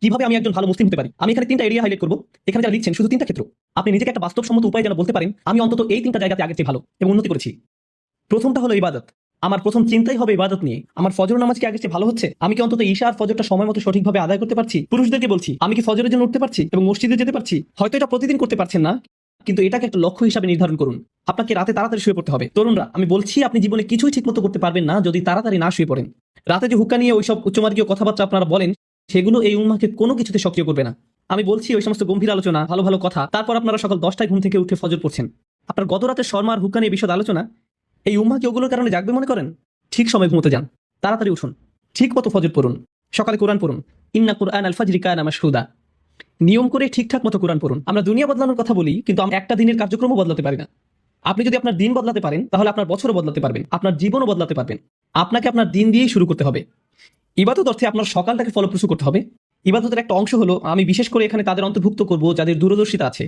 কিভাবে আমি একজন ভালো মুসলিম হতে পারি। আমি এখানে 3টা এরিয়া হাইলাইট করব। এখানে যারা লিখছেন শুধু 3টা ক্ষেত্র, আপনি নিজেকে একটা বাস্তবসম্মত উপায় যেন বলতে পারেন আমি অন্তত এই 3টা জায়গাতে আগের চেয়ে ভালো এবং উন্নতি করেছি। প্রথমটা হলো ইবাদত। আমার প্রথম চিন্তাই হবে ইবাদত নিয়ে। আমার ফজর নামাজ কি আগের চেয়ে ভালো হচ্ছে? আমি কি অন্তত ঈশা আর ফজরটা সময় মতো সঠিকভাবে আদায় করতে পারছি? পুরুষদেরকে বলছি, আমি কি ফজরের জন্য উঠতে পারছি এবং মসজিদে যেতে পারছি? হয়তো এটা প্রতিদিন করতে পারছেন না, কিন্তু এটাকে একটা লক্ষ্য হিসাবে নির্ধারণ করুন। আপনাকে রাতে তাড়াতাড়ি শুয়ে পড়তে হবে। তরুণরা, আমি বলছি আপনি জীবনে কিছুই ঠিকমতো করতে পারবেন না যদি তাড়াতাড়ি না শুয়ে পড়েন। রাতে যে হুক্কা নিয়ে ওইসব উচ্চমার্গীয় কথাবার্তা আপনারা বলেন, সেগুলো এই উম্মাহকে কোনো কিছুতে সক্রিয় করবে না। আমি বলছি ওই সমস্ত গম্ভীর আলোচনা, ভালো ভালো কথা, তারপর আপনারা সকাল 10টায় ঘুম থেকে উঠে ফজর পড়ছেন। আপনার গত রাতের শর্মা আর হুক্কা নিয়ে বিশদ আলোচনা, এই উম্মাহ কি ওগুলোর কারণে জাগবে মনে করেন? ঠিক সময় ঘুমোতে যান, তাড়াতাড়ি উঠুন, ঠিক মতো ফজর পড়ুন, সকালে কোরআন পড়ুন। ইন্না কুরআন আল ফাজরি কানা মাশহুদা। নিয়ম করে ঠিকঠাক মতো কোরআন পড়ুন। আমরা দুনিয়া বদলানোর কথা বলি, কিন্তু আমরা একটা দিনের কার্যক্রমও বদলাতে পারি না। আপনি যদি আপনার দিন বদলাতে পারেন, তাহলে আপনার বছরও বদলাতে পারবেন, আপনার জীবনও বদলাতে পারবেন। আপনাকে আপনার দিন দিয়েই শুরু করতে হবে। ইবাদত অর্থে আপনার সকালটাকে ফলপ্রসূ করতে হবে। ইবাদতের একটা অংশ হলো, আমি বিশেষ করে এখানে তাদের অন্তর্ভুক্ত করব যাদের দূরদর্শিতা আছে।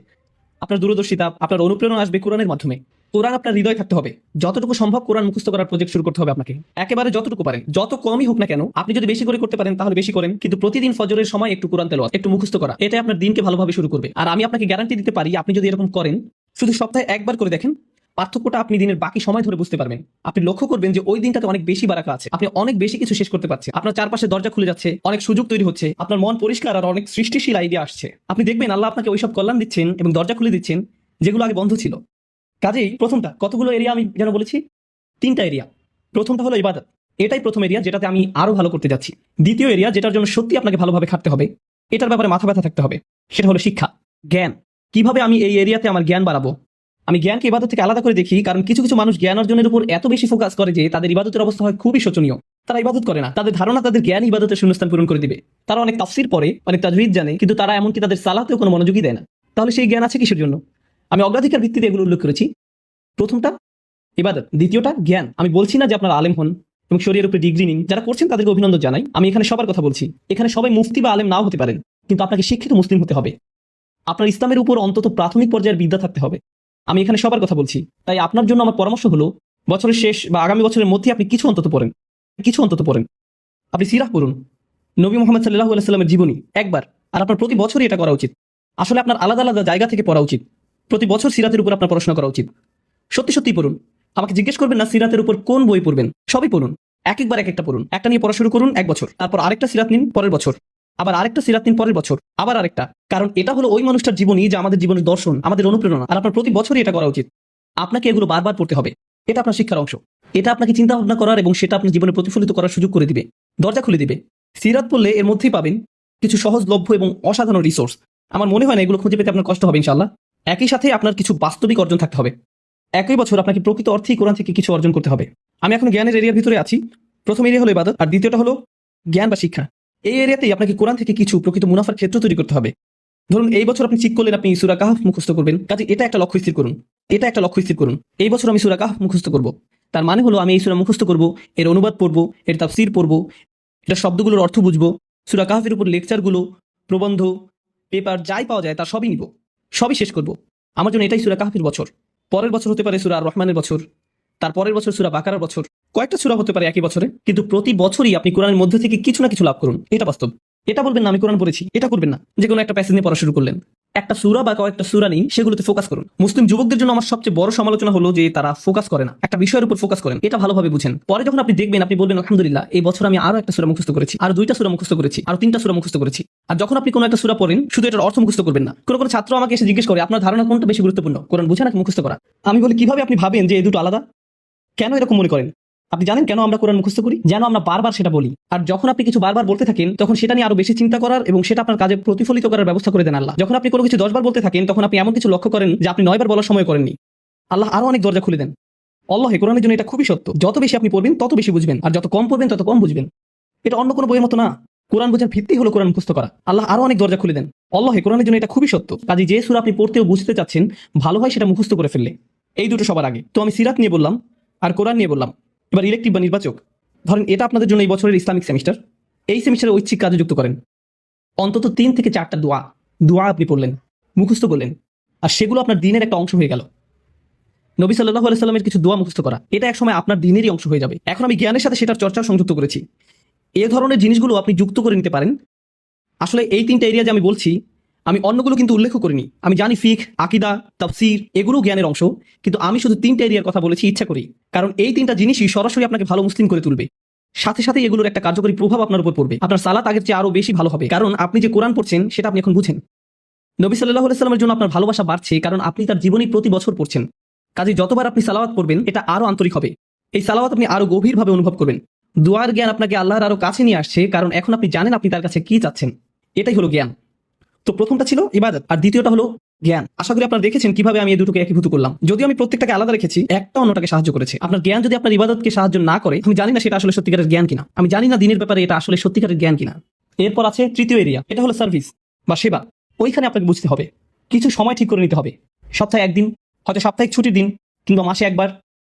আপনার দূরদর্শিতা, আপনার অনুপ্রেরণা আসবে কোরআনের মাধ্যমে। কোরআন আপনার হৃদয় থাকতে হবে। যতটুকু সম্ভব কোরআন মুখস্থ করার প্রজেক্ট শুরু করতে হবে আপনাকে। একেবারে যতটুকু পারেন, যত কমই হোক না কেন, আপনি যদি বেশি করে করতে পারেন তাহলে বেশি করেন, কিন্তু প্রতিদিন ফজরের সময় একটু কোরআন তেলাওয়াত, একটু মুখস্থ করা, এটা আপনার দিনকে ভালোভাবে শুরু করবে। আর আমি আপনাকে গ্যারান্টি দিতে পারি, আপনি যদি এরকম করেন, শুধু সপ্তাহে একবার করে দেখেন, পার্থক্যটা আপনি দিনের বাকি সময় ধরে বুঝতে পারবেন। আপনি লক্ষ্য করবেন যে ওই দিনটাতে অনেক বেশি বারাকা আছে, আপনি অনেক বেশি কিছু শেষ করতে পারছেন, আপনার চারপাশে দরজা খুলে যাচ্ছে, অনেক সুযোগ তৈরি হচ্ছে, আপনার মন পরিষ্কার আর অনেক সৃষ্টিশীল আইডিয়া আসছে। আপনি দেখবেন আল্লাহ আপনাকে ওইসব কল্যাণ দিচ্ছেন এবং দরজা খুলে দিচ্ছেন যেগুলো আগে বন্ধ ছিল। কাজেই প্রথমটা, কতগুলো এরিয়া আমি যেন বলেছি, 3টা এরিয়া। প্রথমটা হলো ইবাদত, এটাই প্রথম এরিয়া যেটাতে আমি আরো ভালো করতে যাচ্ছি। দ্বিতীয় এরিয়া, যেটার জন্য সত্যি আপনাকে ভালোভাবে খাটতে হবে, এটার ব্যাপারে মাথা ব্যথা থাকতে হবে, সেটা হলো শিক্ষা, জ্ঞান। কিভাবে আমি এই এরিয়াতে আমার জ্ঞান বাড়াবো? আমি জ্ঞানকে ইবাদত থেকে আলাদা করে দেখি, কারণ কিছু কিছু মানুষ জ্ঞান অর্জনের উপর এত বেশি ফোকাস করে যে তাদের ইবাদতের অবস্থা হয় খুবই শোচনীয়। তারা ইবাদত করে না, তাদের ধারণা তাদের জ্ঞান ইবাদতের শূন্যস্থান পূরণ করে দিবে। তারা অনেক তাফসির পড়ে, অনেক তাজউইদ জানে, কিন্তু তারা এমনকি তাদের সালাতেও কোনো মনোযোগই দেয় না। তাহলে সেই জ্ঞান আছে কিসের জন্য? আমি অগ্রাধিকার ভিত্তিতে এগুলো উল্লেখ করেছি। প্রথমটা ইবাদত, দ্বিতীয়টা জ্ঞান। আমি বলছি না যে আপনারা আলেম হন এবং শরীরের উপরে ডিগ্রি নিন, যারা করছেন তাদেরকে অভিনন্দন জানাই। আমি এখানে সবার কথা বলছি। এখানে সবাই মুফতি বা আলেম নাও হতে পারেন, কিন্তু আপনাকে শিক্ষিত মুসলিম হতে হবে। আপনার ইসলামের উপর অন্তত প্রাথমিক পর্যায়ের বিদ্যা থাকতে হবে। আমি এখানে সবার কথা বলছি। তাই আপনার জন্য আমার পরামর্শ হলো, বছরের শেষ বা আগামী বছরের মধ্যে আপনি কিছু অন্তত পড়েন। আপনি সিরাহ পড়ুন, নবী মুহাম্মদ সাল্লাল্লাহু আলাইহি সাল্লামের জীবনী একবার। আর আপনার প্রতি বছরই এটা করা উচিত। আসলে আপনার আলাদা আলাদা জায়গা থেকে পড়া উচিত। প্রতি বছর সিরাতের উপর আপনার পড়াশোনা করা উচিত। সত্যি সত্যি পড়ুন। আমাকে জিজ্ঞেস করবেন না সিরাতের উপর কোন বই পড়বেন, সবই পড়ুন। এক একবার এক একটা পড়ুন। একটা নিয়ে পড়া শুরু করুন 1 বছর, তারপর আরেকটা সিরাত নিন পরের বছর, আবার আরেকটা সিরাত নিন পরের বছর, আবার আরেকটা। কারণ এটা হলো ওই মানুষটার জীবনী যা আমাদের জীবনের দর্শন, আমাদের অনুপ্রেরণা। আর আপনার প্রতি বছরই এটা করা উচিত। আপনাকে এগুলো বারবার পড়তে হবে। এটা আপনার শিক্ষার অংশ। এটা আপনাকে চিন্তা ভাবনা করার এবং সেটা আপনার জীবনে প্রতিফলিত করার সুযোগ করে দিবে, দরজা খুলে দিবে। সিরাত পড়লে এর মধ্যেই পাবেন কিছু সহজলভ্য এবং অসাধারণ রিসোর্স। আমার মনে হয় না এগুলো খুঁজে পেতে আপনার কষ্ট হবে ইনশাআল্লাহ। একই সাথে আপনার কিছু বাস্তবিক অর্জন থাকতে হবে। একই বছর আপনাকে প্রকৃত অর্থেই কোরআন থেকে কিছু অর্জন করতে হবে। আমি এখন জ্ঞানের এরিয়ার ভিতরে আছি। প্রথম এরিয়া হলো ইবাদত, আর দ্বিতীয়টা হলো জ্ঞান বা শিক্ষা। এই এরিয়াতেই আপনাকে কোরআন থেকে কিছু প্রকৃত মুনাফার ক্ষেত্র তৈরি করতে হবে। ধরুন এই বছর আপনি ঠিক করলেন আপনি সূরা কাহফ মুখস্থ করবেন, কাজে এটা একটা লক্ষ্য স্থির করুন। এই বছর আমি সূরা কাহফ মুখস্থ করব। তার মানে হলো আমি এই সূরা মুখস্থ করব, এর অনুবাদ পড়ব, এর তাফসীর পড়ব, এটা শব্দগুলোর অর্থ বুঝবো, সূরা কাহফের উপর লেকচারগুলো, প্রবন্ধ, পেপার যাই পাওয়া যায় তার সবই নিব, সবই শেষ করব। আমার জন্য এটাই সূরা কাহফের বছর। পরের বছর হতে পারে সূরা আর রহমানের বছর, তার পরের বছর সূরা বাকারার বছর, কয়েকটা সূরা হতে পারে একই বছরে, কিন্তু প্রতি বছরই আপনি কোরআনের মধ্যে থেকে কিছু না কিছু লাভ করুন। এটা বাস্তব। এটা বলবেন না আমি কোরআন পড়েছি, এটা করবেন না। যে কোনো একটা প্যাসেজ নিয়ে পড়া শুরু করলেন, একটা সূরা বা কয়েকটা সূরা নিয়ে সেগুলোতে ফোকাস করুন। মুসলিম যুবকদের জন্য আমার সবচেয়ে বড় সমালোচনা হলো যে তারা ফোকাস করে না, একটা বিষয়ের উপর ফোকাস করেন। এটা ভালোভাবে বুঝেন। পরে যখন আপনি দেখবেন, আপনি বলবেন আলহামদুলিল্লাহ এই বছর আমি আরো একটা সূরা মুখস্থ করেছি, আরো 2টা সূরা মুখস্থ করেছি, আরো 3টা সূরা মুখস্থ করেছি। আর যখন আপনি কোনো একটা সূরা পড়েন, শুধু এটার অর্থ মুখস্থ করবেন না। কোনো ছাত্র আমাকে এসে জিজ্ঞেস করে আপনার ধারণা কোনটা বেশি গুরুত্বপূর্ণ, কোরআন বোঝা নাকি মুখস্থ করা? আমি বলি কিভাবে আপনি ভাবেন যে এই দুটো আলাদা? কেন এরকম মনে করেন? আপনি জানেন কেন আমরা কোরআন মুখস্থ করি? যেন আমরা বারবার সেটা বলি। আর যখন আপনি কিছু বারবার বলতে থাকেন, তখন সেটা নিয়ে আরো বেশি চিন্তা করার এবং সেটা আপনার কাজে প্রতিফলিত করার ব্যবস্থা করে দেন আল্লাহ। যখন আপনি কোনো কিছু 10 বার বলতে থাকেন, তখন আপনি এমন কিছু লক্ষ্য করেন যে আপনি 9 বার বলার সময় করেননি। আল্লাহ আরো অনেক দরজা খুলে দেন। আল্লাহে কোরআনের জন্য এটা খুবই সত্য। যত বেশি আপনি পড়বেন তত বেশি বুঝবেন, আর যত কম পড়বেন তত কম বুঝবেন। এটা অন্য কোনো বইয়ের মতো না। কোরআন বোঝার ভিত্তি হলো কোরআন মুখস্থ করা। আল্লাহ আরো অনেক দরজা খুলে দেন। আল্লাহে কোরআনের জন্য এটা খুবই সত্য। কাজে যে সূরা আপনি পড়তে ও বুঝতে চাচ্ছেন, ভালো হয় সেটা মুখস্থ করে ফেললে। এই দুটো সবার আগে। তো আমি সিরাত নিয়ে বললাম আর কোরআন নিয়ে বললাম। এবার ইলেকটিভ বা নির্বাচক, ধরেন এটা আপনাদের জন্য এই বছরের ইসলামিক সেমিস্টার। এই সেমিস্টারে ঐচ্ছিক কাজে যুক্ত করেন। অন্তত 3 থেকে 4টা দোয়া আপনি পড়লেন, মুখস্থ করলেন, আর সেগুলো আপনার দিনের একটা অংশ হয়ে গেল। নবী সাল্লাল্লাহু আলাইহি সাল্লামের কিছু দোয়া মুখস্থ করা, এটা একসময় আপনার দিনেরই অংশ হয়ে যাবে। এখন আমি জ্ঞানের সাথে সেটার চর্চাও সংযুক্ত করেছি। এই ধরনের জিনিসগুলো আপনি যুক্ত করে নিতে পারেন। আসলে এই তিনটা এরিয়া যে আমি বলছি, আমি অন্যগুলো কিন্তু উল্লেখ করিনি। আমি জানি ফিকহ, আকীদা, তাফসীর এগুলো জ্ঞানের অংশ, কিন্তু আমি শুধু তিনটা এরিয়ার কথা বলেছি ইচ্ছা করি, কারণ এই তিনটা জিনিসই সরাসরি আপনাকে ভালো মুসলিম করে তুলবে। সাথে সাথে এগুলোর একটা কার্যকরী প্রভাব আপনার উপর পড়বে। আপনার সালাত আগের চেয়ে আরো বেশি ভালো হবে, কারণ আপনি যে কোরআন পড়ছেন সেটা আপনি এখন বুঝেন। নবী সাল্লাল্লাহু আলাইহি সাল্লামের জন্য আপনার ভালোবাসা বাড়ছে, কারণ আপনি তার জীবনী প্রতি বছর পড়ছেন। কাজে যতবার আপনি সালাওয়াত পড়বেন এটা আরো আন্তরিক হবে। এই সালাওয়াত আপনি আরো গভীরভাবে অনুভব করবেন। দোয়ার জ্ঞান আপনাকে আল্লাহর আরো কাছে নিয়ে আসছে, কারণ এখন আপনি জানেন আপনি তার কাছে কি চাচ্ছেন। এটাই হলো জ্ঞান। তো প্রথমটা ছিল ইবাদত, আর দ্বিতীয়টা হলো জ্ঞান। আশা করি আপনারা দেখেছেন কিভাবে আমি এই দুটোকে একীভূত করলাম। যদিও আমি প্রত্যেকটাকে আলাদা রেখেছি, একটা অন্যটাকে সাহায্য করেছে। আপনার জ্ঞান যদি আপনার ইবাদতকে সাহায্য না করে, আমি জানি না সেটা আসলে সত্যিকারের জ্ঞান কিনা। আমি জানি না দিনের ব্যাপারে এটা আসলে সত্যিকারের জ্ঞান কিনা। এরপর আছে তৃতীয় এরিয়া, এটা হলো সার্ভিস বা সেবা। ওইখানে আপনাকে বুঝতে হবে, কিছু সময় ঠিক করে নিতে হবে। সপ্তাহে একদিন, হয়তো সাপ্তাহিক ছুটির দিন, কিংবা মাসে একবার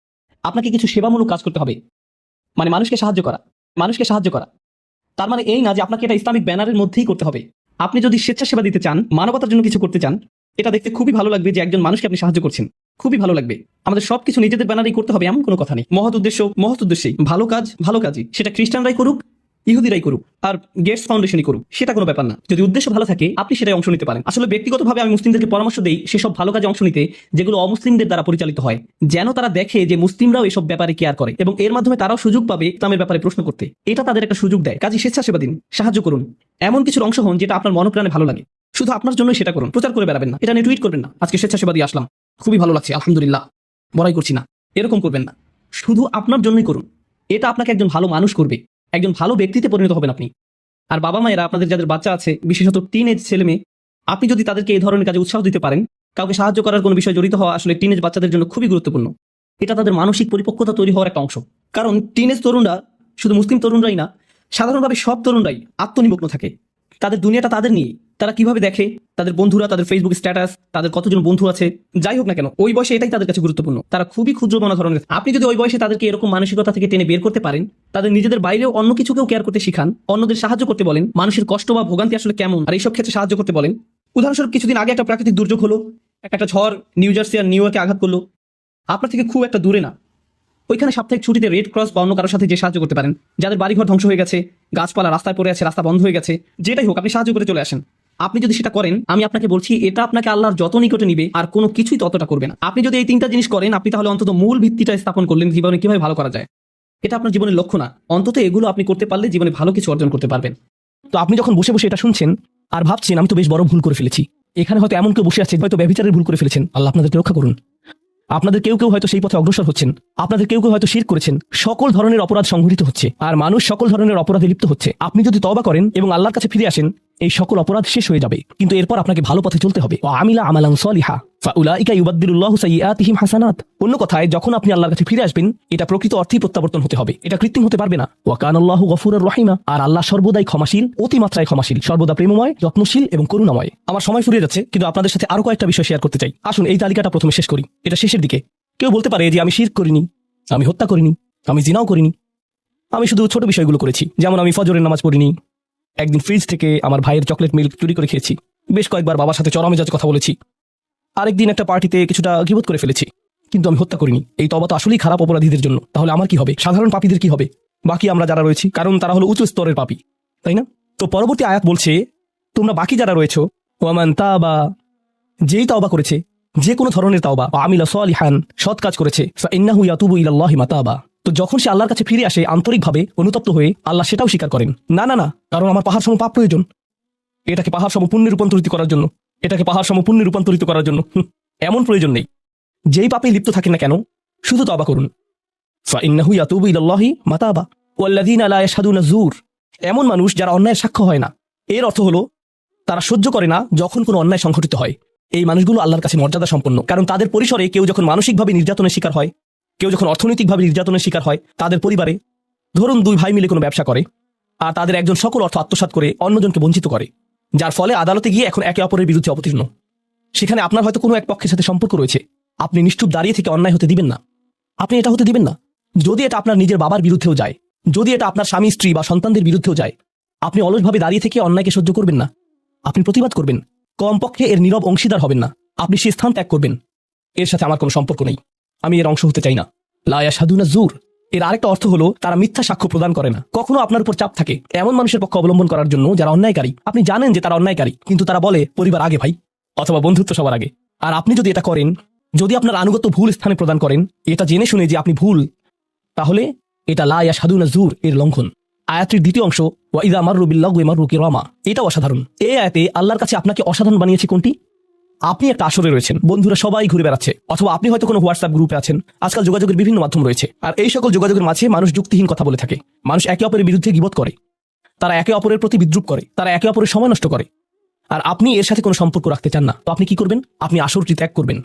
আপনাকে কিছু সেবামূলক কাজ করতে হবে। মানে মানুষকে সাহায্য করা। তার মানে এই না যে আপনাকে এটা ইসলামিক ব্যানারের মধ্যেই করতে হবে। আপনি যদি স্বেচ্ছাসেবা দিতে চান, মানবতার জন্য কিছু করতে চান, এটা দেখতে খুবই ভালো লাগবে যে একজন মানুষকে আপনি সাহায্য করছেন। খুবই ভালো লাগবে। আমাদের সবকিছু নিজেদের ব্যানারেই করতে হবে এমন কোনো কথা নেই। মহৎ উদ্দেশ্যেই ভালো কাজই, সেটা খ্রিস্টানরাই করুক, ইহুদিরাই করুক, আর গেটস ফাউন্ডেশনই করুক, সেটা কোনো ব্যাপার না। যদি উদ্দেশ্য ভালো থাকে আপনি সেটাই অংশ নিতে পারেন। আসলে ব্যক্তিগতভাবে আমি মুসলিমদেরকে পরামর্শ দেই সেসব ভালো কাজে অংশ নিতে যেগুলো অমুসলিমদের দ্বারা পরিচালিত হয়, যেন তারা দেখে যে মুসলিমরাও এসব ব্যাপারে কেয়ার করে, এবং এর মাধ্যমে তারাও সুযোগ পাবে ইসলামের ব্যাপারে প্রশ্ন করতে। এটা তাদের একটা সুযোগ দেয়। কাজে স্বেচ্ছাসেবা দিন, সাহায্য করুন, এমন কিছুর অংশ হন যেটা আপনার মনপ্রাণে ভালো লাগে। শুধু আপনার জন্যই সেটা করুন, প্রচার করে বেড়াবেন না, এটা নিয়ে টুইট করবেন না, আজকে স্বেচ্ছাসেবা দিয়ে আসলাম, খুবই ভালো লাগছে আলহামদুলিল্লাহ, বড়াই করছি না, এরকম করবেন না। শুধু আপনার জন্যই করুন। এটা আপনাকে একজন ভালো মানুষ করবে, একজন ভালো ব্যক্তিতে পরিণত হবেন আপনি। আর বাবা মায়েরা, আপনাদের যাদের বাচ্চা আছে, বিশেষত টিনেজ ছেলে মেয়ে, আপনি যদি তাদেরকে এই ধরনের কাজে উৎসাহ দিতে পারেন, কাউকে সাহায্য করার কোনো বিষয় জড়িত হওয়া আসলে টিনেজ বাচ্চাদের জন্য খুবই গুরুত্বপূর্ণ। এটা তাদের মানসিক পরিপক্কতা তৈরি হওয়ার একটা অংশ। কারণ টিনেজ তরুণরা, শুধু মুসলিম তরুণরাই না, সাধারণভাবে সব তরুণরাই আত্মনিমগ্ন থাকে। তাদের দুনিয়াটা তাদের নিয়ে। তারা কিভাবে দেখে, তাদের বন্ধুরা, তাদের ফেসবুক স্ট্যাটাস, তাদের কতজন বন্ধু আছে, যাই হোক না কেন, ওই বয়সে এটাই তাদের কাছে গুরুত্বপূর্ণ। তারা খুবই ক্ষুদ্র মনা ধরনের। আপনি যদি ওই বয়সে তাদেরকে এরকম মানসিকতা থেকে টেনে বের করতে পারেন, তাদের নিজেদের বাইরেও অন্য কিছুকেও কেয়ার করতে শিখান, অন্যদের সাহায্য করতে বলেন, মানুষের কষ্ট বা ভোগান্তি আসলে কেমন আর এইসব ক্ষেত্রে সাহায্য করতে বলেন। উদাহরণস্বরূপ কিছুদিন আগে একটা প্রাকৃতিক দুর্যোগ হলো, একটা ঝড় নিউ জার্সি আর নিউ ইয়র্কে আঘাত করলো, আপনার থেকে খুব একটা দূরে না। ওইখানে সাপ্তাহিক ছুটিতে রেড ক্রস বা অন্য কারোর সাথে যে সাহায্য করতে পারেন, যাদের বাড়িঘর ধ্বংস হয়ে গেছে, গাছপালা রাস্তায় পড়ে আছে, রাস্তা বন্ধ হয়ে গেছে, যেটাই হোক আপনি সাহায্য করে চলে আসেন। আপনি যদি সেটা করেন, আমি আপনাকে বলছি এটা আপনাকে আল্লাহর যত নিকটে নিবে আর কোনো কিছুই ততটা করবে না। আপনি যদি এই তিনটা জিনিস করেন, আপনি তাহলে অন্তত মূল ভিত্তিটা স্থাপন করলেন জীবনে কিভাবে ভালো করা যায়। এটা আপনার জীবনের লক্ষ্য না, অন্তত এগুলো আপনি করতে পারলে জীবনে ভালো কিছু অর্জন করতে পারবেন। তো আপনি যখন বসে বসে এটা শুনছেন আর ভাবছেন আমি তো বেশ বড় ভুল করে ফেলেছি, এখানে হয়তো এমন কেউ বসে আছে হয়তো ব্যভিচারের ভুল করে ফেলেছেন, আল্লাহ আপনাদেরকে রক্ষা করুন। আপনাদের কেউ কেউ হয়তো সেই পথে অগ্রসর হচ্ছেন, আপনাদের কেউ কেউ হয়তো শিরক করেছেন। সকল ধরনের অপরাধ সংঘটিত হচ্ছে আর মানুষ সকল ধরনের অপরাধে লিপ্ত হচ্ছে। আপনি যদি তওবা করেন এবং আল্লাহর কাছে ফিরে আসেন, এই সকল অপরাধ শেষ হয়ে যাবে। কিন্তু এরপর আপনাকে ভালো পথে চলতে হবে। ওয়া আমিলা আমালান সলিহা ফাউলাইকা ইউবাদদিলুল্লাহু সাইয়্যাতিহিম হাসানাত। অন্য কথায়, যখন আপনি আল্লাহর কাছে ফিরে আসবেন, এটা প্রকৃত অর্থেই প্রত্যাবর্তন হতে হবে, এটা কৃত্রিম হতে পারবে না। ওয়া কানাল্লাহু গফুরুর রহিমা। আর আল্লাহ সর্বদাই ক্ষমাশীল, অতিমাত্রায় ক্ষমাশীল, সর্বদা প্রেমময়, যত্নশীল এবং করুণাময়। আমার সময় ফুরিয়ে যাচ্ছে, কিন্তু আপনাদের সাথে আরো কয়েকটা বিষয় শেয়ার করতে চাই। আসুন এই তালিকাটা প্রথমে শেষ করি, এটা শেষের দিকে। কেউ বলতে পারে যে আমি শিরক করিনি, আমি হত্যা করিনি, আমি জিনাও করিনি, আমি শুধু ছোট বিষয়গুলো করেছি। যেমন আমি ফজরের নামাজ পড়িনি, একদিন ফ্রিজ থেকে আমার ভাইয়ের চকলেট মিল্ক চুরি করে খেয়েছি, বেশ কয়েকবার বাবার সাথে চড়া মেজাজে কথা বলেছি, আরেকদিন একটা পার্টিতে কিছুটা গীবত করে ফেলেছি, কিন্তু আমি হত্যা করিনি। এই তওবা তো আসলেই খারাপ অপরাধীদের জন্য। তাহলে আমার কি হবে? সাধারণ পাপীদের কি হবে? বাকি আমরা যারা রয়েছি, কারণ তারা হলো উচ্চ স্তরের পাপী, তাই না? তো পরবর্তী আয়াত বলছে, তোমরা বাকি যারা রয়েছো, ওয়ামান তাবা, যেই তওবা করেছে, যে কোনো ধরনের তওবা, আমিলা সালিহান, সৎ কাজ করেছে, ফাইন্নাহু ইয়াতুবু ইলাল্লাহি মাতাবা। তো যখন সে আল্লাহর কাছে ফিরে আসে আন্তরিকভাবে, অনুতপ্ত হয়ে, আল্লাহ সেটাও স্বীকার করেন। না না না, কারণ আমার পাহাড় সম পাপ প্রয়োজন, এটাকে পাহাড় সম পুণ্যে রূপান্তরিত করার জন্য, এমন প্রয়োজন নেই। যেই পাপে লিপ্ত থাকেন না কেন, শুধু তওবা করুন। ফাইন্নাহু ইয়াতুবু ইলাল্লাহি মাতাবা ওয়াল্লাযীনা লা ইয়াশহাদুনা যুর। এমন মানুষ যারা অন্যায়ের সাক্ষ্য হয় না। এর অর্থ হলো তারা সহ্য করে না যখন কোনো অন্যায় সংঘটিত হয়। এই মানুষগুলো আল্লাহর কাছে মর্যাদা সম্পন্ন, কারণ তাদের পরিসরে কেউ যখন মানসিকভাবে নির্যাতনের শিকার হয়, কেউ যখন অর্থনৈতিকভাবে নির্যাতনের শিকার হয়, তাদের পরিবারে, ধরুন দুই ভাই মিলে কোনো ব্যবসা করে আর তাদের একজন সকল অর্থ আত্মসাৎ করে অন্যজনকে বঞ্চিত করে, যার ফলে আদালতে গিয়ে এখন একে অপরের বিরুদ্ধে অবতীর্ণ। সেখানে আপনার হয়তো কোনো এক পক্ষের সাথে সম্পর্ক রয়েছে, আপনি নিশ্চুপ দাঁড়িয়ে থেকে অন্যায় হতে দিবেন না। আপনি এটা হতে দিবেন না। যদি এটা আপনার নিজের বাবার বিরুদ্ধেও যায়, যদি এটা আপনার স্বামী স্ত্রী বা সন্তানদের বিরুদ্ধেও যায়, আপনি অলসভাবে দাঁড়িয়ে থেকে অন্যায়কে সহ্য করবেন না। আপনি প্রতিবাদ করবেন, কমপক্ষে এর নীরব অংশীদার হবেন না। আপনি সে স্থান ত্যাগ করবেন, এর সাথে আমার কোনো সম্পর্ক নেই, আমি এর অংশ হতে চাই না। লা ইয়াশহাদুনা যুর, এর আরেকটা অর্থ হলো তারা মিথ্যা সাক্ষ্য প্রদান করে না। কখনো আপনার উপর চাপ থাকে এমন মানুষের পক্ষ অবলম্বন করার জন্য যারা অন্যায়কারী। আপনি জানেন যে তারা অন্যায়কারী, কিন্তু তারা বলে পরিবার আগে ভাই, অথবা বন্ধুত্ব সবার আগে। আর আপনি যদি এটা করেন, যদি আপনার আনুগত্য ভুল স্থানে প্রদান করেন, এটা জেনে শুনে যে আপনি ভুল, তাহলে এটা লা ইয়াশহাদুনা জুর এর লঙ্ঘন। আয়াতটির দ্বিতীয় অংশ ওয়া ইযা মাররু বিল্লাগwi মাররু কিরামা, এটা অসাধারণ। এই আয়াতে আল্লাহর কাছে আপনাকে অসাধারণ বানিয়েছে কোনটি? আপনি একটা আসরে রয়েছেন, বন্ধুরা সবাই ঘুরে বেড়াচ্ছে, অথবা আপনি হয়তো কোনো হোয়াটসঅ্যাপ গ্রুপে আছেন। আজকাল যোগাযোগের বিভিন্ন মাধ্যম রয়েছে, আর এই সকল যোগাযোগের মাঝে মানুষ যুক্তিহীন কথা বলে থাকে। মানুষ একে অপরের বিরুদ্ধে গীবত করে, তারা একে অপরের প্রতি বিদ্রুপ করে, তারা একে অপরের সময় নষ্ট করে। আর আপনি এর সাথে কোনো সম্পর্ক রাখতে চান না, তো আপনি কি করবেন? আপনি আসরটি ত্যাগ করবেন।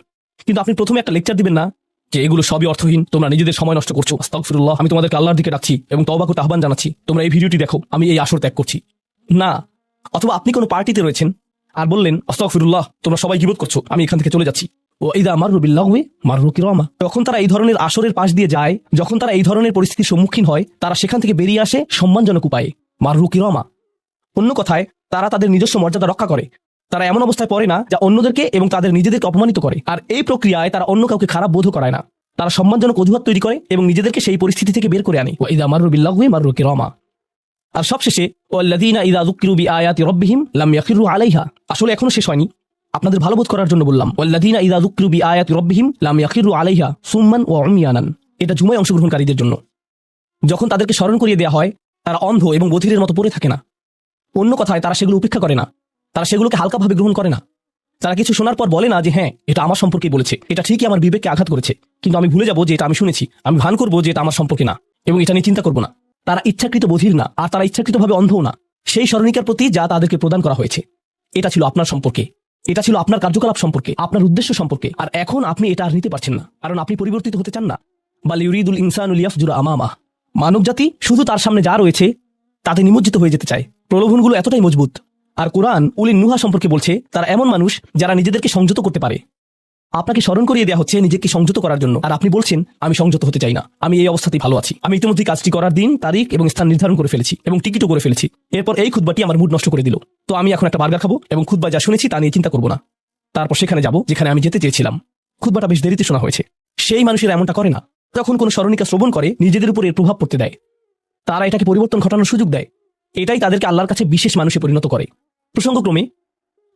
কিন্তু আপনি প্রথমে একটা লেকচার দিবেন না যে এগুলো সবই অর্থহীন, তোমরা নিজেদের সময় নষ্ট করছো, আস্তাগফিরুল্লাহ, আমি তোমাদেরকে আল্লাহর দিকে ডাকছি এবং তওবা করতে আহ্বান জানাচ্ছি, তোমরা এই ভিডিওটি দেখো, আমি এই আসর ত্যাগ করছি না। অথবা আপনি কোনো পার্টিতে রয়েছেন আর বললেন আস্তাগফিরুল্লাহ, তোমরা সবাই গীবত করছো, আমি এখান থেকে চলে যাচ্ছি। ও ইদা মাররু বিল্লাগwi মাররু কিরামা, যখন তারা এই ধরনের আসরের পাশ দিয়ে যায়, যখন তারা এই ধরনের পরিস্থিতির সম্মুখীন হয়, তারা সেখান থেকে বেরিয়ে আসে সম্মানজনক উপায়ে, মাররু কিরামা। অন্য কথায়, তারা তাদের নিজস্ব মর্যাদা রক্ষা করে। তারা এমন অবস্থায় পড়ে না যা অন্যদেরকে এবং তাদের নিজেদেরকে অপমানিত করে। আর এই প্রক্রিয়ায় তারা অন্য কাউকে খারাপ বোধও করায় না। তারা সম্মানজনক অজুহাত তৈরি করে এবং নিজেদেরকে সেই পরিস্থিতি থেকে বের করে আনে। ওয়া ইযা মাররু বিল্লাগwi মাররু কিরামা। আর সবশেষে ওয়াল্লাযীনা ইযা যুকিরু বিআয়াতি রাব্বিহিম লাম ইয়াখিরু আলাইহা। আসলে এখনো শেষ হয়নি, আপনাদের ভালো বোধ করার জন্য বললাম। ওয়াল্লাযীনা ইযা যুকিরু বিআয়াতি রাব্বিহিম লাম ইয়াখিরু আলাইহা সুম্মান ওয়া উমিয়ানান। এটা জুমায় অংশগ্রহণকারীদের জন্য। যখন তাদেরকে স্মরণ করিয়ে দেওয়া হয়, তারা অন্ধ এবং বধিরের মতো পড়ে থাকে না। অন্য কথায়, তারা সেগুলো উপেক্ষা করে না, তারা সেগুলোকে হালকাভাবে গ্রহণ করে না। তারা কিছু শোনার পর বলে না যে হ্যাঁ, এটা আমার সম্পর্কেই বলেছে, এটা ঠিকই আমার বিবেককে আঘাত করেছে, কিন্তু আমি ভুলে যাবো যে এটা আমি শুনেছি, আমি ভান করবো যে এটা আমার সম্পর্কে না, এবং এটা নিয়ে চিন্তা করবো না। তারা ইচ্ছাকৃত বধির না, আর তারা ইচ্ছাকৃতভাবে অন্ধও না। সেই স্মরণিকার প্রতি যা তাদেরকে প্রদান করা হয়েছে, এটা ছিল আপনার সম্পর্কে, এটা ছিল আপনার কার্যকলাপ সম্পর্কে, আপনার উদ্দেশ্য সম্পর্কে। আর এখন আপনি এটা আর নিতে পারছেন না, কারণ আপনি পরিবর্তিত হতে চান না। বাল ইউরিদুল ইনসানু লিয়াফজুরা আমামা। মানবজাতি শুধু তার সামনে যা রয়েছে তাতে নিমজ্জিত হয়ে যেতে চায়। প্রলোভনগুলো এতটাই মজবুত। আর কোরআন উলিন নুহা সম্পর্কে বলছে, তারা এমন মানুষ যারা নিজেদেরকে সংযত করতে পারে। আপনাকে স্মরণ করিয়ে দেওয়া হচ্ছে নিজেকে সংযত করার জন্য, আর আপনি বলছেন আমি সংযত হতে চাই না, আমি এই অবস্থাতেই ভালো আছি, আমি ইতিমধ্যে কাজটি করার দিন, তারিখ এবং স্থান নির্ধারণ করে ফেলেছি এবং টিকিটও করে ফেলেছি। এরপর এই খুতবাটি আমার মুড নষ্ট করে দিল, তো আমি এখন একটা বার্গার খাবো এবং খুতবা যা শুনেছি তা নিয়ে চিন্তা করবো না। তারপর সেখানে যাব যেখানে আমি যেতে চেয়েছিলাম। খুতবাটা বেশ দেরিতে শোনা হয়েছে। সেই মানুষেরা এমনটা করে না। যখন কোনো স্মরণিকা শ্রবণ করে, নিজেদের উপর এর প্রভাব পড়তে দেয়, তারা এটাকে পরিবর্তন ঘটানোর সুযোগ দেয়। এটাই তাদেরকে আল্লাহর কাছে বিশেষ মানুষে পরিণত করে। প্রসঙ্গক্রমে,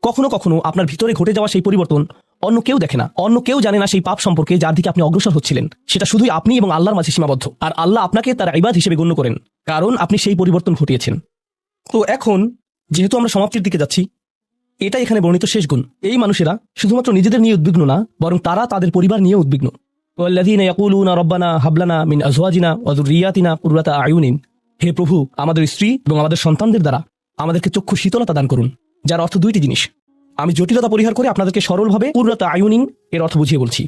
কখনো কখনো আপনার ভিতরে ঘটে যাওয়া সেই পরিবর্তন অন্য কেউ দেখে না, অন্য কেউ জানে না সেই পাপ সম্পর্কে যার দিকে আপনি অগ্রসর হচ্ছিলেন। সেটা শুধুই আপনি এবং আল্লাহর মাঝে সীমাবদ্ধ, আর আল্লাহ আপনাকে তার ইবাদ হিসেবে গণ্য করেন, কারণ আপনি সেই পরিবর্তন ঘটিয়েছেন। তো এখন যেহেতু আমরা সমাপ্তির দিকে যাচ্ছি, এটাই এখানে বর্ণিত শেষ গুণ। এই মানুষেরা শুধুমাত্র নিজেদের নিয়ে উদ্বিগ্ন না, বরং তারা তাদের পরিবার নিয়ে উদ্বিগ্ন। ওয়াল্লাযীনা ইয়াকুলুনা রাব্বানা হাব লানা মিন আজওয়াজিনা ওয়া যুররিয়াতিনা কুররাতা আয়ুনিন। হে প্রভু, আমাদের স্ত্রী এবং আমাদের সন্তানদের দ্বারা আমাদেরকে চক্ষু শীতলতা দান করুন, যার অর্থ দুইটি জিনিস। আমি জটিলতা পরিহার করে আপনাদেরকে সরলভাবে কুররাতা আয়ুনিন এর অর্থ বুঝিয়ে বলছি।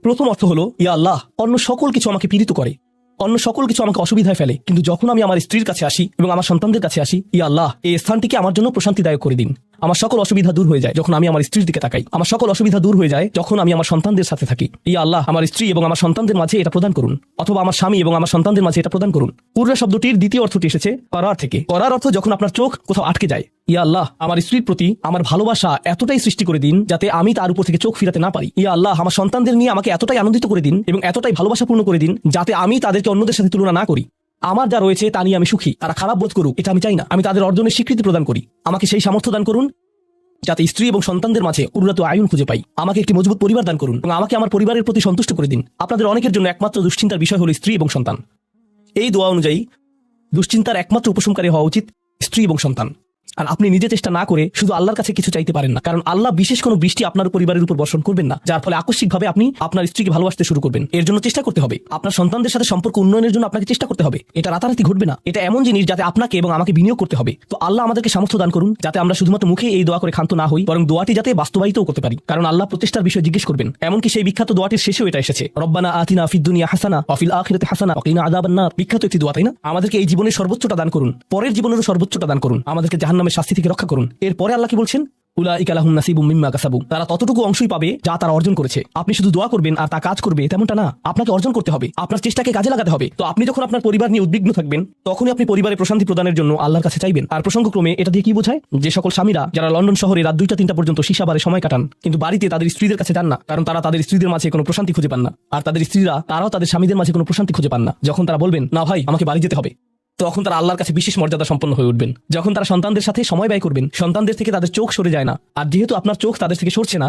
প্রথম অর্থ হলো, ইয়া আল্লাহ, অন্য সকল কিছু আমাকে পীড়িত করে, অন্য সকল কিছু আমাকে অসুবিধায় ফেলে, কিন্তু যখন আমি আমার স্ত্রীর কাছে আসি এবং আমার সন্তানদের কাছে আসি, ইয়া আল্লাহ, এই স্থানটিকে আমার জন্য প্রশান্তিদায়ক করে দিন। আমার সকল অসুবিধা দূর হয়ে যায় যখন আমি আমার স্ত্রীর দিকে তাকাই, আমার সকল অসুবিধা দূর হয়ে যায় যখন আমি আমার সন্তানদের সাথে থাকি। ইয়া আল্লাহ, আমার স্ত্রী এবং আমার সন্তানদের মাঝে এটা প্রদান করুন, অথবা আমার স্বামী এবং আমার সন্তানদের মাঝে এটা প্রদান করুন। কুররা শব্দটির দ্বিতীয় অর্থটি এসেছে করার থেকে। করার অর্থ যখন আপনার চোখ কোথাও আটকে যায়। ইয়া আল্লাহ, আমার স্ত্রীর প্রতি আমার ভালোবাসা এতটাই সৃষ্টি করে দিন যাতে আমি তার উপর থেকে চোখ ফিরাতে না পারি। ইয়া আল্লাহ, আমার সন্তানদের নিয়ে আমাকে এতটাই আনন্দিত করে দিন এবং এতটাই ভালোবাসাপূর্ণ করে দিন যাতে আমি তাদেরকে অন্যদের সাথে তুলনা না করি। আমার যা রয়েছে তা নিয়ে আমি সুখী, তারা খারাপ বোধ করুক এটা আমি চাই না। আমি তাদের অর্জনের স্বীকৃতি প্রদান করি। আমাকে সেই সামর্থ্য দান করুন যাতে স্ত্রী এবং সন্তানদের মাঝে কুররাতু আয়ুন খুঁজে পাই। আমাকে একটি মজবুত পরিবার দান করুন এবং আমাকে আমার পরিবারের প্রতি সন্তুষ্ট করে দিন। আপনাদের অনেকের জন্য একমাত্র দুশ্চিন্তার বিষয় হলো স্ত্রী এবং সন্তান। এই দোয়া অনুযায়ী দুশ্চিন্তার একমাত্র উপশমকারী হওয়া উচিত স্ত্রী এবং সন্তান। আর আপনি নিজে চেষ্টা না করে শুধু আল্লাহর কাছে কিছু চাইতে পারেন না, কারণ আল্লাহ বিশেষ কোনো বৃষ্টি আপনার পরিবারের উপর বর্ষণ করবেন না, যার ফলে আকস্মিকভাবে আপনি আপনার স্ত্রীকে ভালোবাসতে শুরু করবেন। এর জন্য চেষ্টা করতে হবে। আপনার সন্তানদের সাথে সম্পর্ক উন্নয়নের জন্য আপনাকে চেষ্টা করতে হবে। এটা রাতারাতি ঘটবে না, এটা এমন জিনিস যাতে আপনাকে এবং আমাকে বিনিয়োগ করতে হবে। তো আল্লাহ আমাদেরকে সামর্থ্য দান করুন যাতে আমরা শুধুমাত্র মুখে এই দোয়া করে ক্ষান্ত না হই, বরং দোয়াটি যাতে বাস্তবায়িতও করতে পারি, কারণ আল্লাহ প্রচেষ্টার বিষয়ে জিজ্ঞেস করবেন। এমনকি সেই বিখ্যাত দোয়াটির শেষেও এটা এসেছে, রব্বানা আতিনা ফিদ দুনিয়া হাসানা ওয়া ফিল আখিরাতি হাসানা ওয়া কিনা আযাবান নার। বিখ্যাত একটি দোয়া, তাই না? আমাদেরকে এই জীবনের সর্বোচ্চটা দান করুন, পরের জীবনেরও সর্বোচ্চটা দান করুন, আমাদেরকে জাহান্নামের শাস্তি থেকে রক্ষা করুন। এরপরে আল্লাহ কি বলছেন? উলাইকা লাহুম নাসিবুম মিম্মা কাসাবু, তারা ততটুকু অংশই পাবে যা তারা অর্জন করেছে। আপনি শুধু দোয়া করবেন আর তা কাজ করবে তেমনটা না, আপনাকে অর্জন করতে হবে, আপনার চেষ্টাকে কাজে লাগাতে হবে। তো আপনি যখন আপনার পরিবার নিয়ে উদ্বিগ্ন থাকবেন, তখনই আপনি পরিবারে প্রশান্তি প্রদানের জন্য আল্লাহর কাছে চাইবেন। আর প্রসঙ্গক্রমে এটা দিয়ে কি বোঝায়? যে সকল স্বামীরা যারা লন্ডন শহরে রাত 2টা-3টা পর্যন্ত সীসাবারে সময় কাটান, কিন্তু বাড়িতে তাদের স্ত্রীদের কাছে যান না, কারণ তারা তাদের স্ত্রীদের মাঝে কোনো প্রশান্তি খুঁজে পান না। আর তাদের স্ত্রীরা তারাও তাদের স্বামীদের মাঝে কোনো প্রশান্তি খুঁজে পান না। যখন তারা বলবেন না ভাই আমাকে বাড়ি যেতে হবে, তখন তারা আল্লাহর কাছে বিশেষ মর্যাদা সম্পন্ন হয়ে উঠবেন। যখন তারা সন্তানদের সাথে সময় ব্যয় করবেন, সন্তানদের থেকে তাদের চোখ সরে যায় না। আর যেহেতু আপনার চোখ তাদের থেকে সরছে না,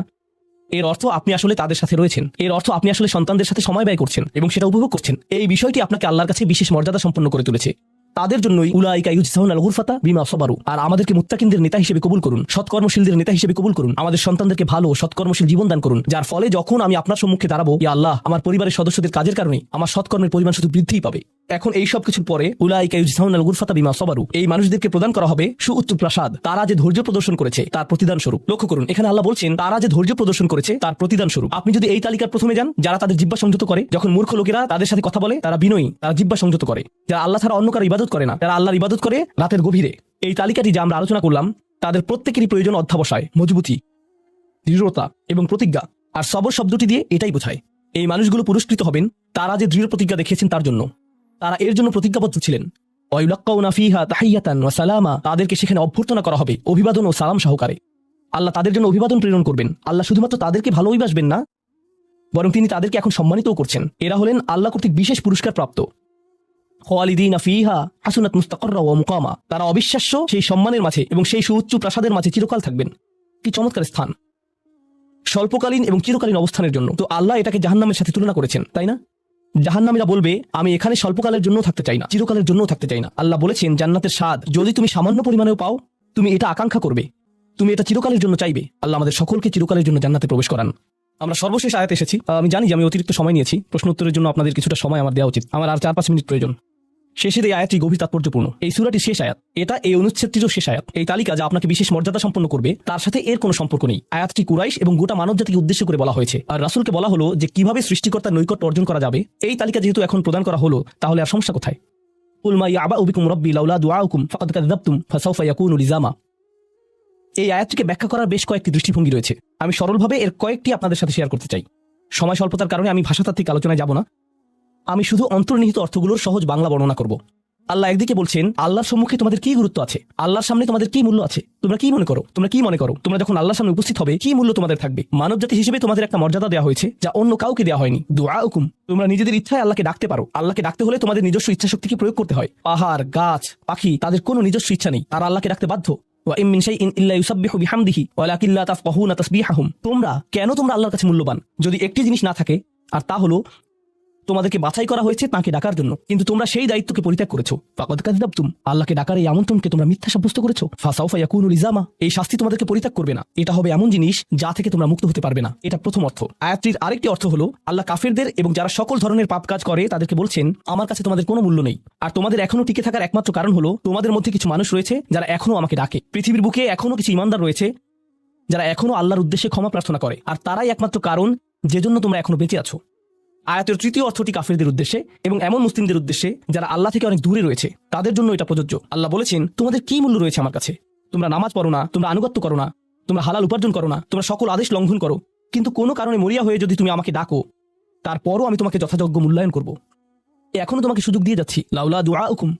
এর অর্থ আপনি আসলে তাদের সাথে রয়েছেন, এর অর্থ আপনি আসলে সন্তানদের সাথে সময় ব্যয় করছেন এবং সেটা উপভোগ করছেন। এই বিষয়টি আপনাকে আল্লাহর কাছে বিশেষ মর্যাদা সম্পন্ন করে তুলেছে। তাদের জন্যই উলাইকা ইউজজাউনাল গুরফাতা বিমা সাবারু। আর আমাদেরকে মুত্তাকিনদের নেতা হিসেবে কবুল করুন, সৎকর্মশীলদের নেতা হিসেবে কবুল করুন। আমাদের সন্তানদেরকে ভালো সৎকর্মশীল জীবন দান করুন, যার ফলে যখন আমি আপনার সম্মুখে দাঁড়াবো, ইয়া আল্লাহ, আমার পরিবারের সদস্যদের কাজের কারণে আমার সৎকর্মের পরিমাণ শুধু বৃদ্ধিই পাবে। এখন এই সব কিছুর পরে উলাইকা ইউজজাউনাল গুরফাতা বিমা সাবারু, এই মানুষদেরকে প্রদান করা হবে সুউচ্চ প্রাসাদ, তারা যে ধৈর্য প্রদর্শন করেছে তার প্রতিদান স্বরূপ। লক্ষ্য করুন, এখানে আল্লাহ বলছেন তারা যে ধৈর্য প্রদর্শন করেছে তার প্রতিদান স্বরূপ। আপনি যদি এই তালিকার প্রথমে যান, যারা তাদের জিহ্বা সংযত করে, যখন মূর্খ লোকেরা তাদের সাথে কথা বলে তারা বিনয়ী, তারা জিহ্বা সংযত করে, যারা আল্লাহ ছাড়া অন্য কারো ইবাদত করে না, যারা আল্লাহর ইবাদত করে রাতের গভীরে, এই তালিকাটি যা আমরা আলোচনা করলাম, তাদের প্রত্যেকেরই প্রয়োজন অধ্যাবসায়, মজবুতি, দৃঢ়তা এবং প্রতিজ্ঞা। আর সবর শব্দটি দিয়ে এটাই বোঝায়। এই মানুষগুলো পুরস্কৃত হবেন তারা যে দৃঢ় প্রতিজ্ঞা দেখিয়েছেন তার জন্য। তারা এর জন্য প্রতিজ্ঞাবদ্ধ ছিলেন। ওয়ায়ুলাক্কাউনা ফীহা তাহিয়াতান ওয়া সালামা, তাদেরকে সেখানে অভ্যর্থনা করা হবে অভিবাদন ও সালাম সহকারে। আল্লাহ তাদের জন্য অভিবাদন প্রেরণ করবেন। আল্লাহ শুধুমাত্র তাদেরকে ভালোবাসবেন না, বরং তিনি তাদেরকে এখন সম্মানিতও করছেন। এরা হলেন আল্লাহ কর্তৃক বিশেষ পুরস্কার প্রাপ্ত। খালিদিনা ফীহা হাসুনাত মুস্তাকাররা ওয়া মুকামা, তারা অবিশ্বাস্য সেই সম্মানের মাঝে এবং সেই সুউচ্চ প্রাসাদের মাঝে চিরকাল থাকবেন। কি চমৎকার স্থান, স্বল্পকালীন এবং চিরকালীন অবস্থানের জন্য। তো আল্লাহ এটাকে জাহান্নামের সাথে তুলনা করেছেন, তাই না? জাহান্নামীরা বলবে আমি এখানে স্বল্পকালের জন্য থাকতে চাই না, চিরকালের জন্য থাকতে চাই না। আল্লাহ বলেছেন জান্নাতের স্বাদ যদি তুমি সামান্য পরিমাণেও পাও, তুমি এটা আকাঙ্ক্ষা করবে, তুমি এটা চিরকালের জন্য চাইবে। আল্লাহ আমাদের সকলকে চিরকালের জন্য জান্নাতে প্রবেশ করান। আমরা সর্বশেষ আয়াতে এসেছি। আমি জানি যে আমি অতিরিক্ত সময় নিয়েছি, প্রশ্ন উত্তরের জন্য আপনাদের কিছুটা সময় আমার দেওয়া উচিত। আমার আর 4-5 মিনিট প্রয়োজন। শেষের এই আয়াতটি গভীর তাৎপর্যপূর্ণ। এই সূরাটির শেষ আয়াত, এটা এই অনুচ্ছেদটিরও শেষ আয়াত। এই তালিকা যা আপনাকে বিশেষ মর্যাদা সম্পন্ন করবে তার সাথে এর কোনো সম্পর্ক নেই। আয়াতটি কুরাইশ এবং গোটা মানবজাতিকে উদ্দেশ্য করে বলা হয়েছে। আর রাসূলকে বলা হলো যে কিভাবে সৃষ্টিকর্তার নৈকট্য অর্জন করা যাবে। এই তালিকা যেহেতু এখন প্রদান করা হলো, তাহলে আর সমস্যা কোথায়? কুল মা ইয়াবাউ বিকুম রাব্বি লাউলা দুআউকুম ফাকাদ কাযাবতুম ফাসাউফা ইয়াকুনু লিজামা। এই আয়াতটিকে ব্যাখ্যা করার বেশ কয়েকটি দৃষ্টিভঙ্গি রয়েছে। আমি সরলভাবে এর কয়েকটি আপনাদের সাথে শেয়ার করতে চাই। সময় স্বল্পতার কারণে আমি ভাষাতাত্ত্বিক আলোচনায় যাব না। আমি শুধু অন্তর্নিহিত অর্থগুলোর সহজ বাংলা বর্ণনা করব। আল্লাহ একদিকে বলছেন আল্লাহর সম্মুখে তোমাদের কি গুরুত্ব আছে, আল্লাহর সামনে তোমাদের কি মূল্য আছে, তোমরা কি মনে করো, তোমরা যখন আল্লাহর সামনে উপস্থিত হবে কি মূল্য তোমাদের থাকবে। মানবজাতি হিসেবে তোমাদের একটা মর্যাদা দেওয়া হয়েছে যা অন্য কাউকে দেওয়া হয়নি। দুআউকুম, তোমরা নিজেদের ইচ্ছায় আল্লাহকে ডাকতে পারো। আল্লাহকে ডাকতে হলে তোমাদের নিজস্ব ইচ্ছা শক্তিকে প্রয়োগ করতে হয়। পাহাড়, গাছ, পাখি তাদের কোনো নিজস্ব ইচ্ছা নেই, তারা আল্লাহকে ডাকতে বাধ্য। ওয়া ইম মিন শাইইন ইল্লা ইউসাব্বিহু বিহামদিহি ওয়ালাকিন লা তাফকাহুনা তাসবিহাহুম। তোমরা কেন আল্লাহর কাছে মূল্যবান? যদি একটি জিনিস না থাকে, আর তা হলো তোমাদেরকে বাছাই করা হয়েছে তাকে ডাকার জন্য, কিন্তু তোমরা সেই দায়িত্বকে পরিত্যাগ করেছো। ফাকাদ কাযাবতুম, আল্লাহকে ডাকার এই আমন্ত্রণকে তোমরা মিথ্যা সাব্যস্ত করেছো। ফাসাউফা ইয়াকুনু লিজামা, এই শাস্তি তোমাদেরকে পরিত্যাগ করবে না। এটা হবে এমন জিনিস যা থেকে তোমরা মুক্ত হতে পারবে না। এটা প্রথম অর্থ। আয়াতটির আরেকটি অর্থ হলো আল্লাহ কাফেরদের এবং যারা সকল ধরনের পাপ কাজ করে তাদেরকে বলছেন আমার কাছে তোমাদের কোনো মূল্য নেই। আর তোমাদের এখনো টিকে থাকার একমাত্র কারণ হলো তোমাদের মধ্যে কিছু মানুষ রয়েছে যারা এখনো আমাকে ডাকে। পৃথিবীর বুকে এখনো কিছু ইমানদার রয়েছে যারা এখনো আল্লাহর উদ্দেশ্যে ক্ষমা প্রার্থনা করে, আর তারাই একমাত্র কারণ যে জন্য তোমরা এখনো বেঁচে আছো। আয়াতের তৃতীয় অর্থটি কাফেরদের উদ্দেশ্যে এবং এমন মুসলিমদের উদ্দেশ্যে যারা আল্লাহ থেকে অনেক দূরে রয়েছে, তাদের জন্য এটা প্রযোজ্য। আল্লাহ বলেছেন তোমাদের কি মূল্য রয়েছে আমার কাছে? তোমরা নামাজ পড়ো না, তোমরা আনুগত্য করো না, তোমরা হালাল উপার্জন করো না, তোমরা সকল আদেশ লঙ্ঘন করো, কিন্তু কোনো কারণে মরিয়া হয়ে যদি তুমি আমাকে ডাকো, তারপরও আমি তোমাকে যথাযোগ্য মূল্যায়ন করব। এখনো তোমাকে সুযোগ দিয়ে যাচ্ছি, লাউলা দুআউকুম।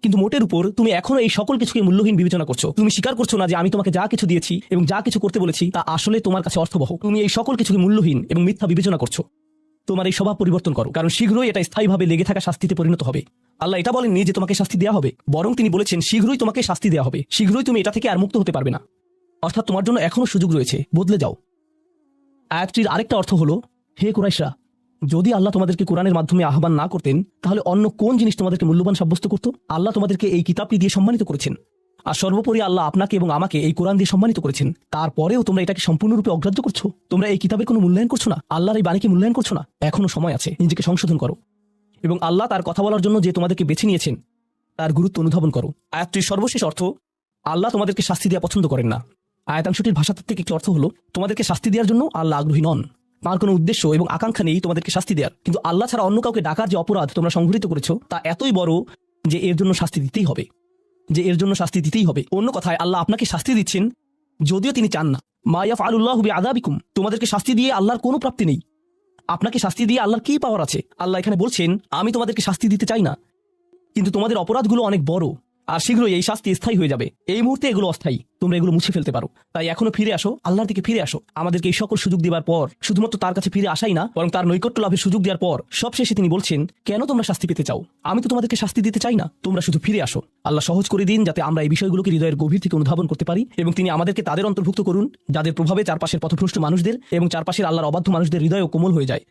কিন্তু মোটের উপর তুমি এখনো এই সকল কিছুকে মূল্যহীন বিবেচনা করছো। তুমি স্বীকার করছো না যে আমি তোমাকে যা কিছু দিয়েছি এবং যা কিছু করতে বলেছি তা আসলে তোমার কাছে অর্থবহ। তুমি এই সকল কিছুকে মূল্যহীন এবং মিথ্যা বিবেচনা করছো। তোমার এই স্বভাব পরিবর্তন করো, কারণ শীঘ্রই এটা স্থায়ীভাবে লেগে থাকা শাস্তিতে পরিণত হবে। আল্লাহ এটা বলেননি যে তোমাকে শাস্তি দেওয়া হবে, বরং তিনি বলেছেন শীঘ্রই তোমাকে শাস্তি দেওয়া হবে, শীঘ্রই তুমি এটা থেকে আর মুক্ত হতে পারবে না। অর্থাৎ তোমার জন্য এখনো সুযোগ রয়েছে, বদলে যাও। আয়াতটির আরেকটা অর্থ হলো হে কুরাইশরা, যদি আল্লাহ তোমাদেরকে কোরআনের মাধ্যমে আহ্বান না করতেন, তাহলে অন্য কোন জিনিস তোমাদেরকে মূল্যবান সাব্যস্ত করত? আল্লাহ তোমাদেরকে এই কিতাবটি দিয়ে সম্মানিত করেছেন, আর সর্বোপরি আল্লাহ আপনাকে এবং আমাকে এই কোরআন দিয়ে সম্মানিত করেছেন। তারপরেও তোমরা এটাকে সম্পূর্ণরূপে অগ্রাহ্য করছো। তোমরা এই কিতাবের কোনো মূল্যায়ন করছো না, আল্লাহর এই বাণীকে মূল্যায়ন করছো না। এখনো সময় আছে, নিজেকে সংশোধন করো এবং আল্লাহ তার কথা বলার জন্য যে তোমাদেরকে বেছে নিয়েছেন তার গুরুত্ব অনুধাবন করো। আয়াতটির সর্বশেষ অর্থ আল্লাহ তোমাদেরকে শাস্তি দেওয়া পছন্দ করেন না। আয়াতাংশটির ভাষাতাত্ত্বিক একটি অর্থ হলো তোমাদেরকে শাস্তি দেওয়ার জন্য আল্লাহ আগ্রহী নন, তার কোনো উদ্দেশ্য এবং আকাঙ্ক্ষা নেই তোমাদেরকে শাস্তি দেওয়ার। কিন্তু আল্লাহ ছাড়া অন্য কাউকে ডাকার যে অপরাধ তোমরা সংঘটিত করেছো তা এতই বড় যে এর জন্য শাস্তি দিতেই হবে, অন্য কথায় আল্লাহ আপনাকে শাস্তি দিচ্ছেন যদিও তিনি চান না। মা ইয়াফআলুল্লাহু বিআযাবিকুম, তোমাদেরকে শাস্তি দিয়ে আল্লাহর কোনো প্রাপ্তি নেই। আপনাকে শাস্তি দিয়ে আল্লাহর কি পাওয়ার আছে? আল্লাহ এখানে বলছেন আমি তোমাদেরকে শাস্তি দিতে চাই না, কিন্তু তোমাদের অপরাধগুলো অনেক বড়, আর শীঘ্রই এই শাস্তি স্থায়ী হয়ে যাবে। এই মুহূর্তে এগুলো অস্থায়ী, তোমরা এগুলো মুছে ফেলতে পারো। তাই এখনো ফিরে আসো, আল্লাহর দিকে ফিরে আসো। আমাদেরকে এই সকল সুযোগ দেওয়ার পর শুধুমাত্র তার কাছে ফিরে আসাই না, বরং তার নৈকট্য লাভের সুযোগ দেওয়ার পর সবশেষে তিনি বলছেন, কেন তোমরা শাস্তি পেতে চাও? আমি তো তোমাদেরকে শাস্তি দিতে চাই না, তোমরা শুধু ফিরে আসো। আল্লাহ সহজ করে দিন যাতে আমরা এই বিষয়গুলোকে হৃদয়ের গভীর থেকে অনুধাবন করতে পারি, এবং তিনি আমাদেরকে তাদের অন্তর্ভুক্ত করুন যাদের প্রভাবে চারপাশের পথভ্রষ্ট মানুষদের এবং চারপাশের আল্লাহর অবাধ্য মানুষদের হৃদয়ও কোমল হয়ে যায়।